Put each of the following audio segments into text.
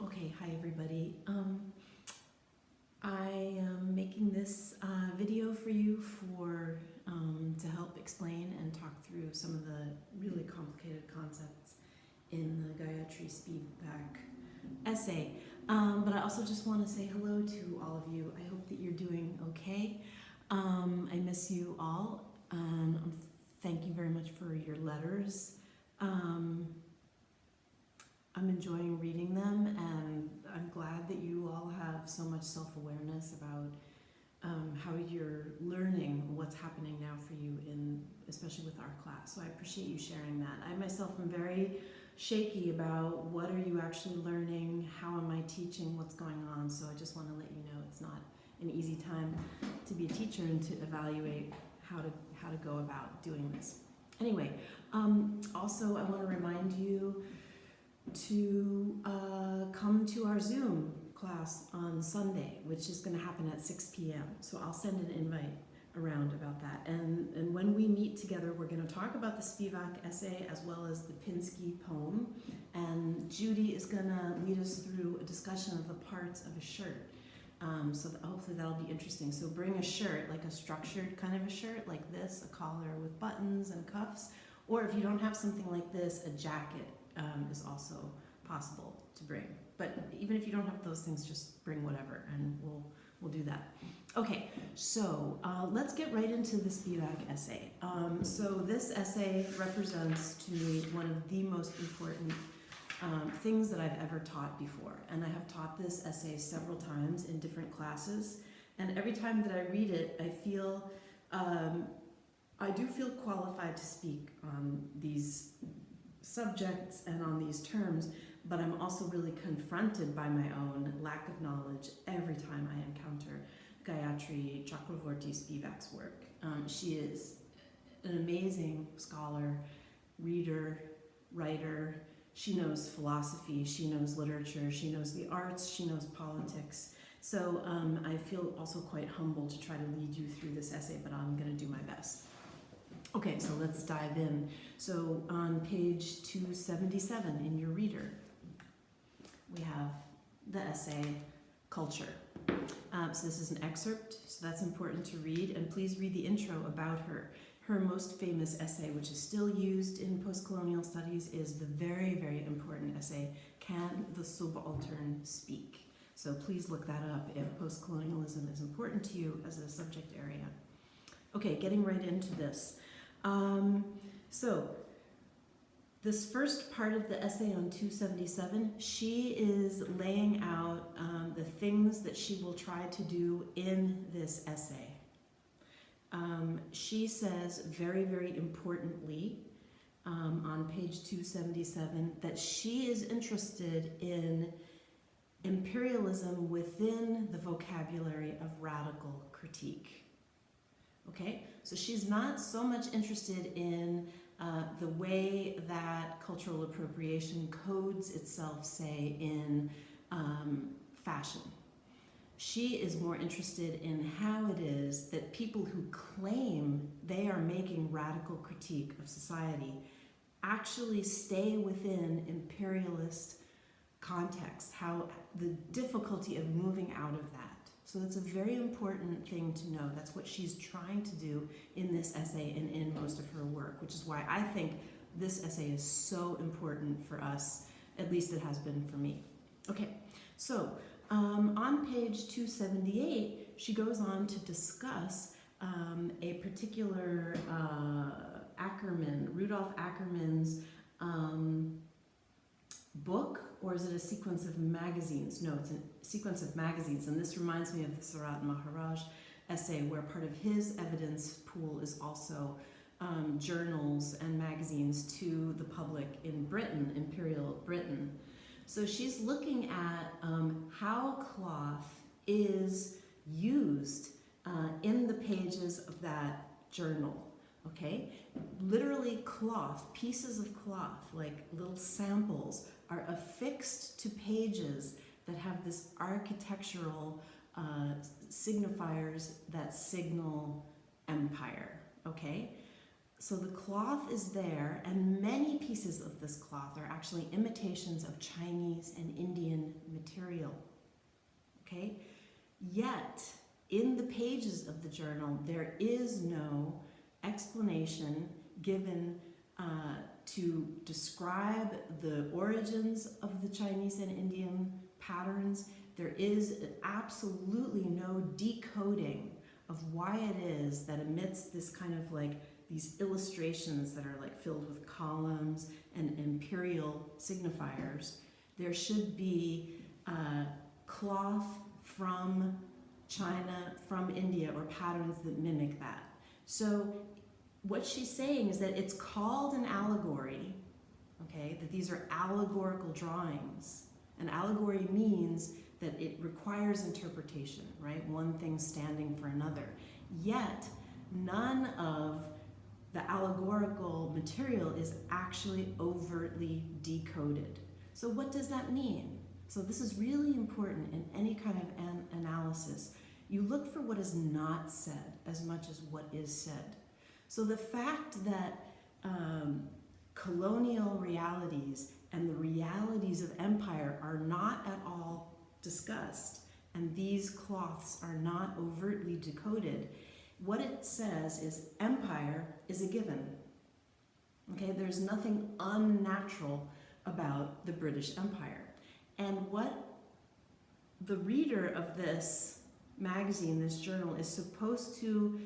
Okay, hi everybody. I am making this video for you to help explain and talk through some of the really complicated concepts in the Gayatri Spivak essay. But I also just want to say hello to all of you. I hope that you're doing okay. I miss you all. Thank you very much for your letters. I'm enjoying reading them, and I'm glad that you all have so much self-awareness about how you're learning what's happening now for you, especially with our class. So I appreciate you sharing that. I myself am very shaky about what are you actually learning, how am I teaching, what's going on. So I just want to let you know it's not an easy time to be a teacher and to evaluate how to go about doing this. Anyway, also I want to remind you to come to our Zoom class on Sunday, which is going to happen at 6 p.m. So I'll send an invite around about that. And when we meet together, we're going to talk about the Spivak essay as well as the Pinsky poem. And Judy is going to lead us through a discussion of the parts of a shirt. So hopefully that'll be interesting. So bring a shirt, like a structured kind of a shirt like this, a collar with buttons and cuffs. Or if you don't have something like this, a jacket is also possible to bring. But even if you don't have those things, just bring whatever, and we'll do that. Okay, so let's get right into the Spivak essay. So this essay represents to me one of the most important things that I've ever taught before. And I have taught this essay several times in different classes. And every time that I read it, I do feel qualified to speak on these subjects and on these terms, but I'm also really confronted by my own lack of knowledge every time I encounter Gayatri Chakravorty Spivak's work. She is an amazing scholar, reader, writer. She knows philosophy, she knows literature, she knows the arts, she knows politics. So I feel also quite humbled to try to lead you through this essay, but I'm going to do my best. Okay, so let's dive in. So on page 277 in your reader, we have the essay, Culture. So this is an excerpt, so that's important to read, and please read the intro about her. Her most famous essay, which is still used in post-colonial studies, is the very, very important essay, Can the Subaltern Speak? So please look that up if post-colonialism is important to you as a subject area. Okay, getting right into this. So this first part of the essay on 277, she is laying out the things that she will try to do in this essay. She says very, very importantly on page 277 that she is interested in imperialism within the vocabulary of radical critique. Okay, so she's not so much interested in the way that cultural appropriation codes itself, say, in fashion. She is more interested in how it is that people who claim they are making radical critique of society actually stay within imperialist contexts, how the difficulty of moving out of that. So that's a very important thing to know. That's what she's trying to do in this essay and in most of her work, which is why I think this essay is so important for us, at least it has been for me. Okay, so on page 278, she goes on to discuss a particular Rudolf Ackerman's book, or is it a sequence of magazines? No, it's a sequence of magazines, and this reminds me of the Sarat Maharaj essay, where part of his evidence pool is also journals and magazines to the public in Britain, Imperial Britain. So she's looking at how cloth is used in the pages of that journal. Okay, literally cloth, pieces of cloth, like little samples, are affixed to pages that have this architectural signifiers that signal empire, okay? So the cloth is there, and many pieces of this cloth are actually imitations of Chinese and Indian material. Okay? Yet, in the pages of the journal, there is no explanation given to describe the origins of the Chinese and Indian patterns. There is absolutely no decoding of why it is that amidst this kind of like these illustrations that are like filled with columns and imperial signifiers, there should be cloth from China, from India, or patterns that mimic that. So what she's saying is that it's called an allegory, okay, that these are allegorical drawings. An allegory means that it requires interpretation, right? One thing standing for another. Yet, none of the allegorical material is actually overtly decoded. So what does that mean? So this is really important in any kind of analysis. You look for what is not said as much as what is said. So the fact that colonial realities and the realities of empire are not at all discussed, and these cloths are not overtly decoded, what it says is empire is a given. Okay, there's nothing unnatural about the British Empire. And what the reader of this magazine, this journal, is supposed to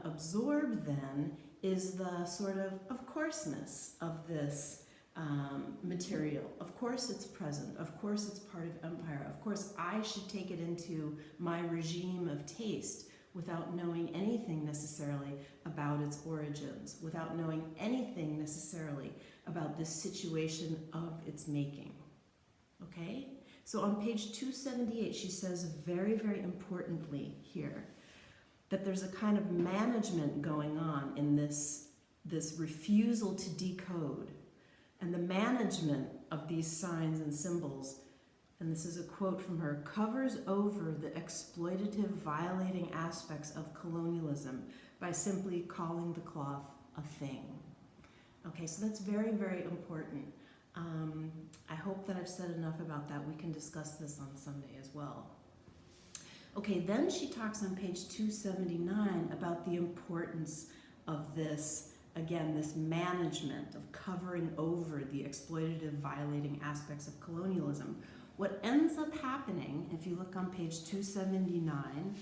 absorb then is the sort of courseness of this material. Of course it's present. Of course it's part of empire. Of course I should take it into my regime of taste without knowing anything necessarily about its origins, without knowing anything necessarily about the situation of its making. Okay? So on page 278, she says very, very importantly here that there's a kind of management going on in this refusal to decode. And the management of these signs and symbols, and this is a quote from her, covers over the exploitative, violating aspects of colonialism by simply calling the cloth a thing. Okay, so that's very, very important. I hope that I've said enough about that. We can discuss this on Sunday as well. Okay, then she talks on page 279 about the importance of this, again, this management of covering over the exploitative, violating aspects of colonialism. What ends up happening, if you look on page 279,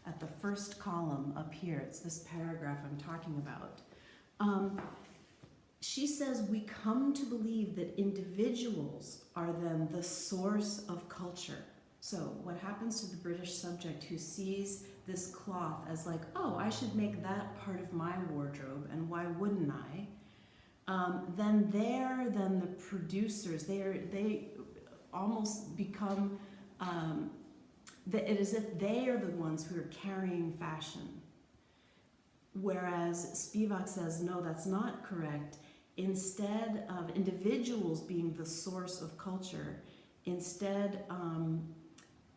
at the first column up here, it's this paragraph I'm talking about. She says we come to believe that individuals are then the source of culture. So what happens to the British subject who sees this cloth as like, oh, I should make that part of my wardrobe, and why wouldn't I? Then the producers, they almost become, it is as if they are the ones who are carrying fashion. Whereas Spivak says, no, that's not correct. Instead of individuals being the source of culture, instead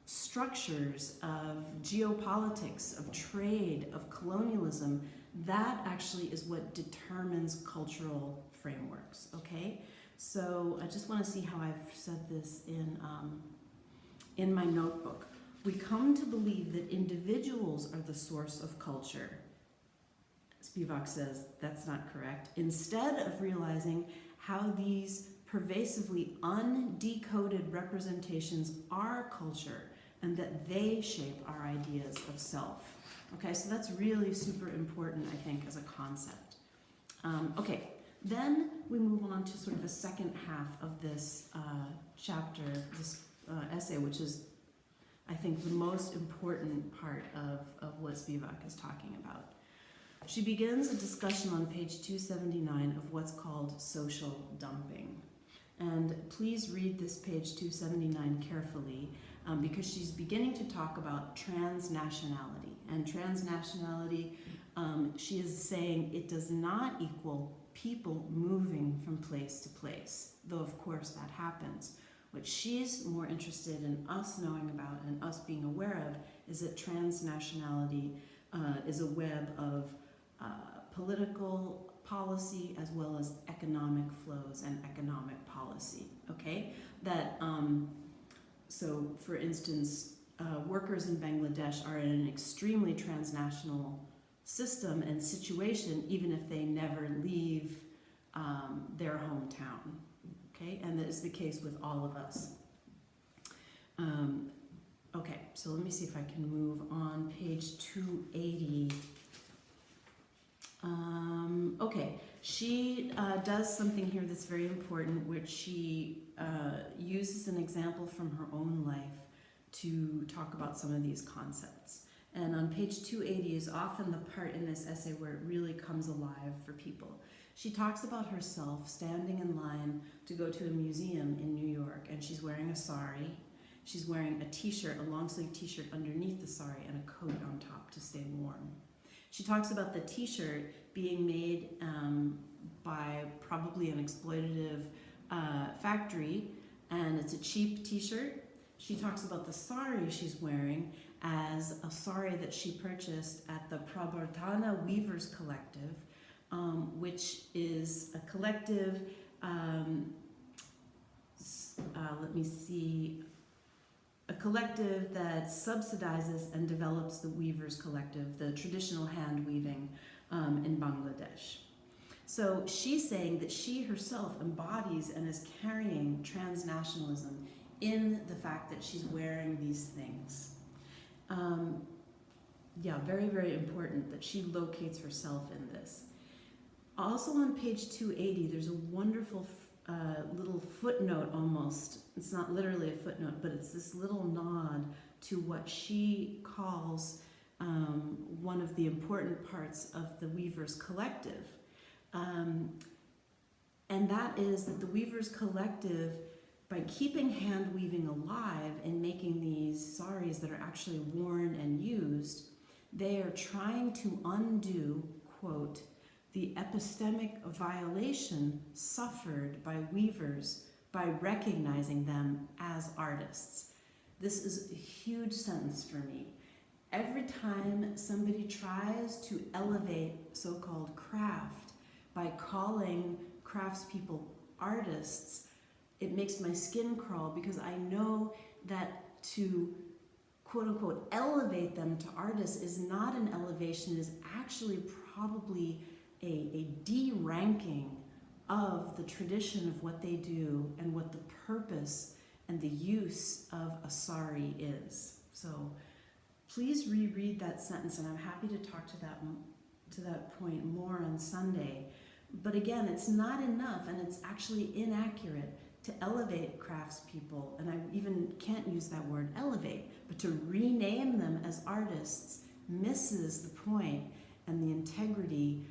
structures of geopolitics, of trade, of colonialism, that actually is what determines cultural frameworks, okay? So I just want to see how I've said this in my notebook. We come to believe that individuals are the source of culture. Spivak says that's not correct. Instead of realizing how these pervasively undecoded representations are culture and that they shape our ideas of self. Okay, so that's really super important, I think, as a concept. Okay, then we move on to sort of the second half of this chapter, this essay, which is, I think, the most important part of what Spivak is talking about. She begins a discussion on page 279 of what's called social dumping. And please read this page 279 carefully because she's beginning to talk about transnationality. And transnationality, she is saying it does not equal people moving from place to place, though of course that happens. What she's more interested in us knowing about and us being aware of is that transnationality is a web of political policy as well as economic flows and economic policy, okay? That So, for instance, workers in Bangladesh are in an extremely transnational system and situation, even if they never leave their hometown. Okay, and that is the case with all of us. Okay, so let me see if I can move on. Page 280. Okay, she does something here that's very important, which she uses an example from her own life to talk about some of these concepts. And on page 280 is often the part in this essay where it really comes alive for people. She talks about herself standing in line to go to a museum in New York, and she's wearing a sari. She's wearing a t-shirt, a long-sleeve t-shirt underneath the sari, and a coat on top to stay warm. She talks about the t-shirt being made by probably an exploitative factory, and it's a cheap t-shirt. She talks about the sari she's wearing as a sari that she purchased at the Prabartana Weavers Collective, which is a collective, a collective that subsidizes and develops the Weavers Collective, the traditional hand weaving in Bangladesh. So she's saying that she herself embodies and is carrying transnationalism in the fact that she's wearing these things. Yeah, very, very important that she locates herself in this. Also on page 280, there's a wonderful little footnote almost. It's not literally a footnote, but it's this little nod to what she calls one of the important parts of the Weavers Collective. And that is that the Weavers Collective, by keeping hand weaving alive and making these saris that are actually worn and used, they are trying to undo, quote, the epistemic violation suffered by weavers by recognizing them as artists. This is a huge sentence for me. Every time somebody tries to elevate so-called craft by calling craftspeople artists, it makes my skin crawl, because I know that to quote-unquote elevate them to artists is not an elevation, is actually probably a de-ranking of the tradition of what they do and what the purpose and the use of a sari is. So please reread that sentence, and I'm happy to talk to that point more on Sunday. But again, it's not enough, and it's actually inaccurate to elevate craftspeople, and I even can't use that word elevate, but to rename them as artists misses the point and the integrity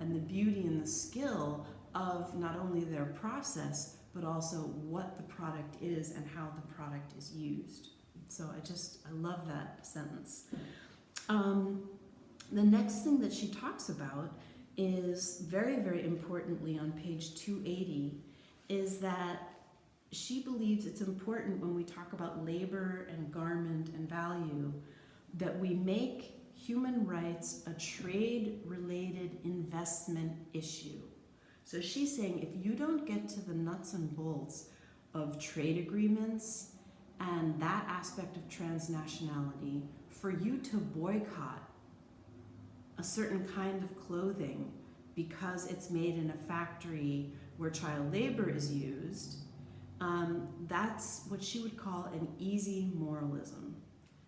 and the beauty and the skill of not only their process, but also what the product is and how the product is used. So I love that sentence. The next thing that she talks about is very, very importantly on page 280, is that she believes it's important when we talk about labor and garment and value that we make human rights a trade-related investment issue. So she's saying if you don't get to the nuts and bolts of trade agreements and that aspect of transnationality, for you to boycott a certain kind of clothing because it's made in a factory where child labor is used, that's what she would call an easy moralism.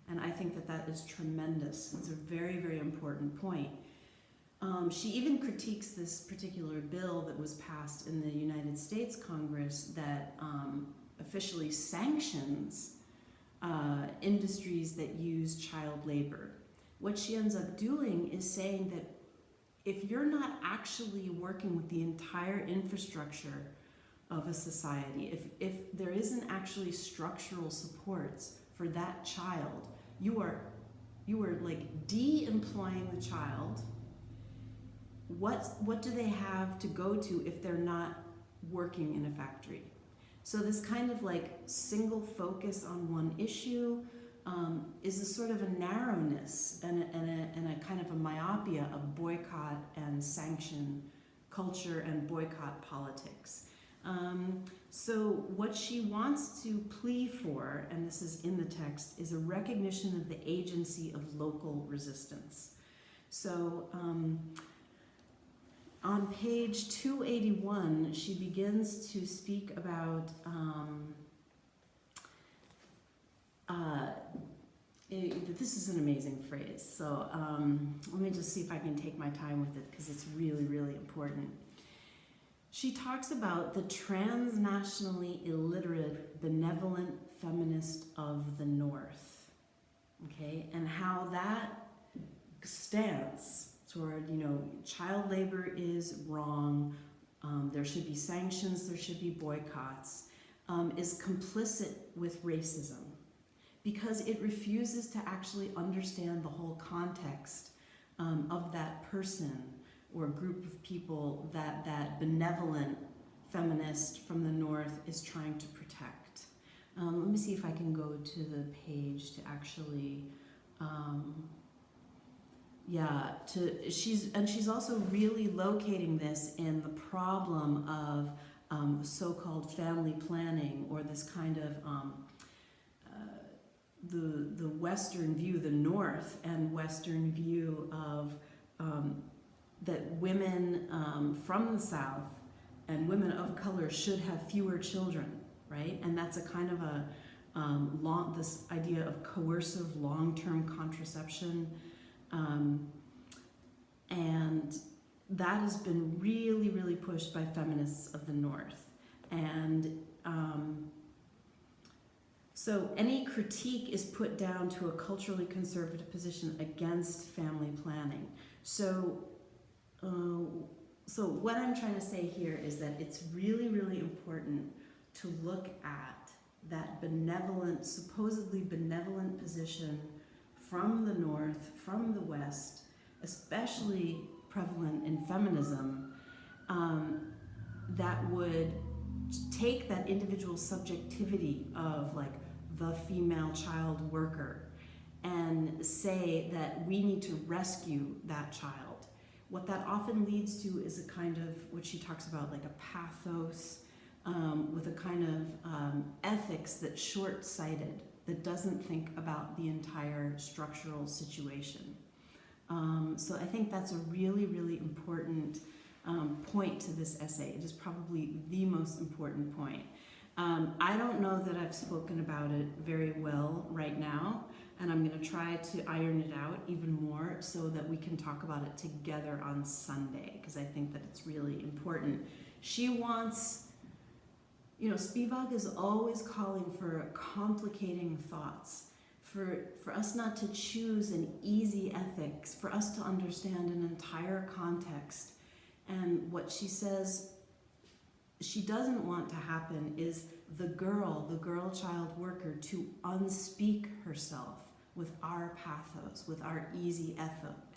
And I think that that is tremendous. It's a very, very important point. She even critiques this particular bill that was passed in the United States Congress that officially sanctions industries that use child labor. What she ends up doing is saying that if you're not actually working with the entire infrastructure of a society, if there isn't actually structural supports for that child, you are like de-employing the child. What do they have to go to if they're not working in a factory? So this kind of like single focus on one issue is a sort of a narrowness and a kind of a myopia of boycott and sanction culture and boycott politics. So what she wants to plea for, and this is in the text, is a recognition of the agency of local resistance. So on page 281, she begins to speak about this is an amazing phrase. So let me just see if I can take my time with it because it's really, really important. She talks about the transnationally illiterate, benevolent feminist of the North, okay, and how that stance toward, child labor is wrong, there should be sanctions, there should be boycotts, is complicit with racism because it refuses to actually understand the whole context of that person or group of people that benevolent feminist from the North is trying to protect. Let me see if I can go to the page to actually, she's also really locating this in the problem of so-called family planning, or this kind of the Western view, the North and Western view of that women from the South and women of color should have fewer children, right? And that's a kind of a this idea of coercive long-term contraception, and that has been really, really pushed by feminists of the North. And so any critique is put down to a culturally conservative position against family planning. So what I'm trying to say here is that it's really, really important to look at that benevolent, supposedly benevolent position from the North, from the West, especially prevalent in feminism, that would take that individual subjectivity of like the female child worker and say that we need to rescue that child. What that often leads to is a kind of, what she talks about, like a pathos, with a kind of ethics that's short-sighted, that doesn't think about the entire structural situation. So I think that's a really, really important point to this essay. It is probably the most important point. I don't know that I've spoken about it very well right now, and I'm going to try to iron it out even more so that we can talk about it together on Sunday, because I think that it's really important. She wants, Spivak is always calling for complicating thoughts, for us not to choose an easy ethics, for us to understand an entire context. And what she says she doesn't want to happen is the girl child worker, to unspeak herself with our pathos, with our easy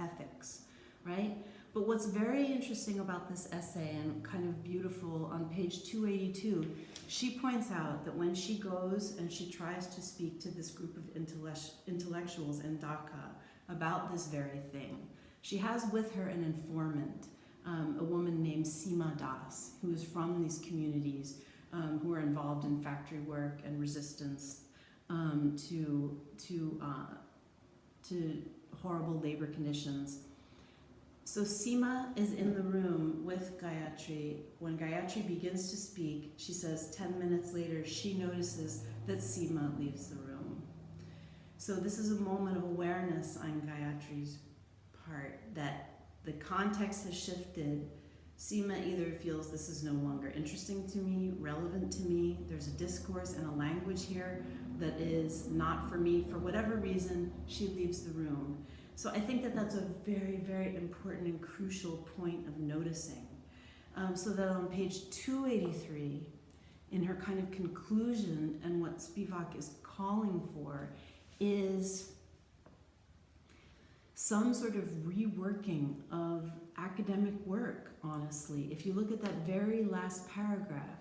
ethics, right? But what's very interesting about this essay, and kind of beautiful, on page 282, she points out that when she goes and she tries to speak to this group of intellectuals in Dhaka about this very thing, she has with her an informant, a woman named Seema Das, who is from these communities, who are involved in factory work and resistance to horrible labor conditions. So Seema is in the room with Gayatri. When Gayatri begins to speak, she says 10 minutes later, she notices that Seema leaves the room. So this is a moment of awareness on Gayatri's part, that the context has shifted. Seema either feels this is no longer interesting to me, relevant to me, there's a discourse and a language here that is not for me, for whatever reason, she leaves the room. So I think that that's a very, very important and crucial point of noticing. So that on page 283, in her kind of conclusion, and what Spivak is calling for is some sort of reworking of academic work, honestly. If you look at that very last paragraph,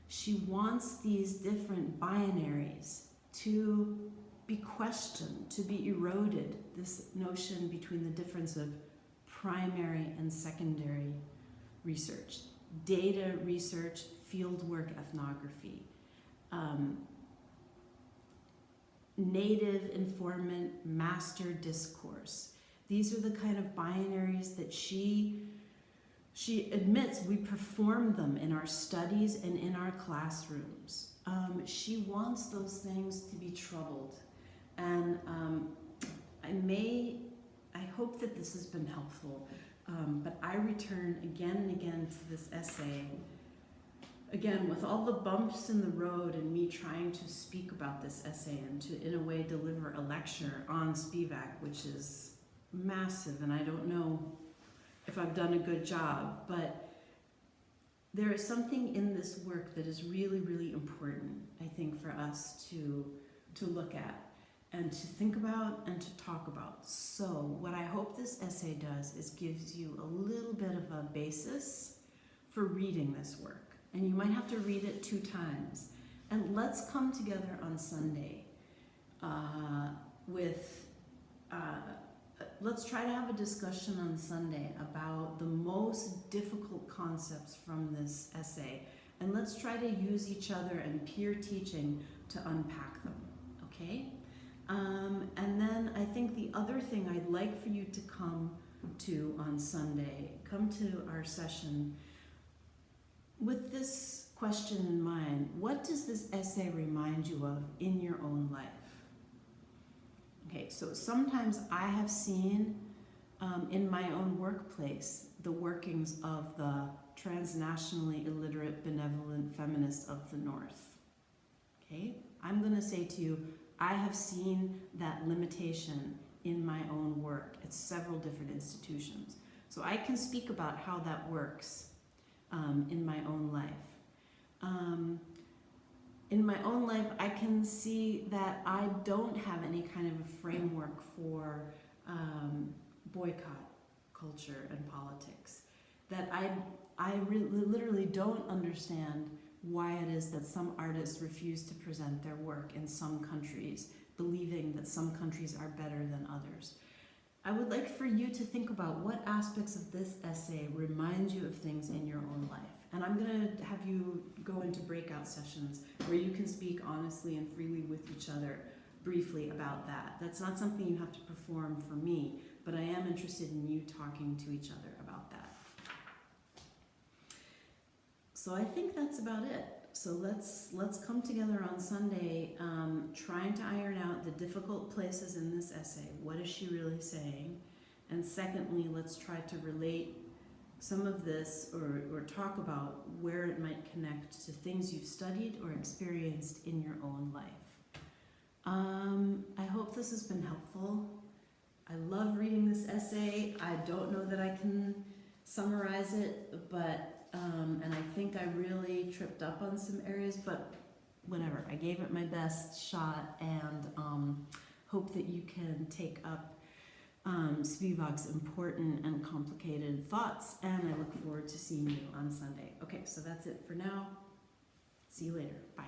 she wants these different binaries to be questioned, to be eroded, this notion between the difference of primary and secondary research, data research, fieldwork ethnography, native informant master discourse. These are the kind of binaries that she admits we perform them in our studies and in our classrooms. She wants those things to be troubled. And I hope that this has been helpful, but I return again and again to this essay, again, with all the bumps in the road and me trying to speak about this essay and to, in a way, deliver a lecture on Spivak, which is massive, and I don't know if I've done a good job, but there is something in this work that is really, really important, I think, for us to look at and to think about and to talk about. So what I hope this essay does is gives you a little bit of a basis for reading this work. And you might have to read it 2 times. And let's come together on Sunday let's try to have a discussion on Sunday about the most difficult concepts from this essay. And let's try to use each other and peer teaching to unpack them, okay? And then I think the other thing I'd like for you to come to on Sunday, come to our session with this question in mind: what does this essay remind you of in your own life? Okay, so sometimes I have seen in my own workplace the workings of the transnationally illiterate benevolent feminists of the North. Okay, I'm going to say to you, I have seen that limitation in my own work at several different institutions. So I can speak about how that works in my own life. In my own life, I can see that I don't have any kind of a framework for boycott culture and politics. That I literally don't understand why it is that some artists refuse to present their work in some countries, believing that some countries are better than others. I would like for you to think about what aspects of this essay remind you of things in your own life. And I'm going to have you go into breakout sessions where you can speak honestly and freely with each other briefly about that. That's not something you have to perform for me, but I am interested in you talking to each other about that. So I think that's about it. So let's come together on Sunday, trying to iron out the difficult places in this essay. What is she really saying? And secondly, let's try to relate some of this or talk about where it might connect to things you've studied or experienced in your own life. I hope this has been helpful. I love reading this essay. I don't know that I can summarize it, but and I think I really tripped up on some areas, but whatever. I gave it my best shot, and hope that you can take up Spivak's important and complicated thoughts, and I look forward to seeing you on Sunday. Okay, so that's it for now. See you later. Bye.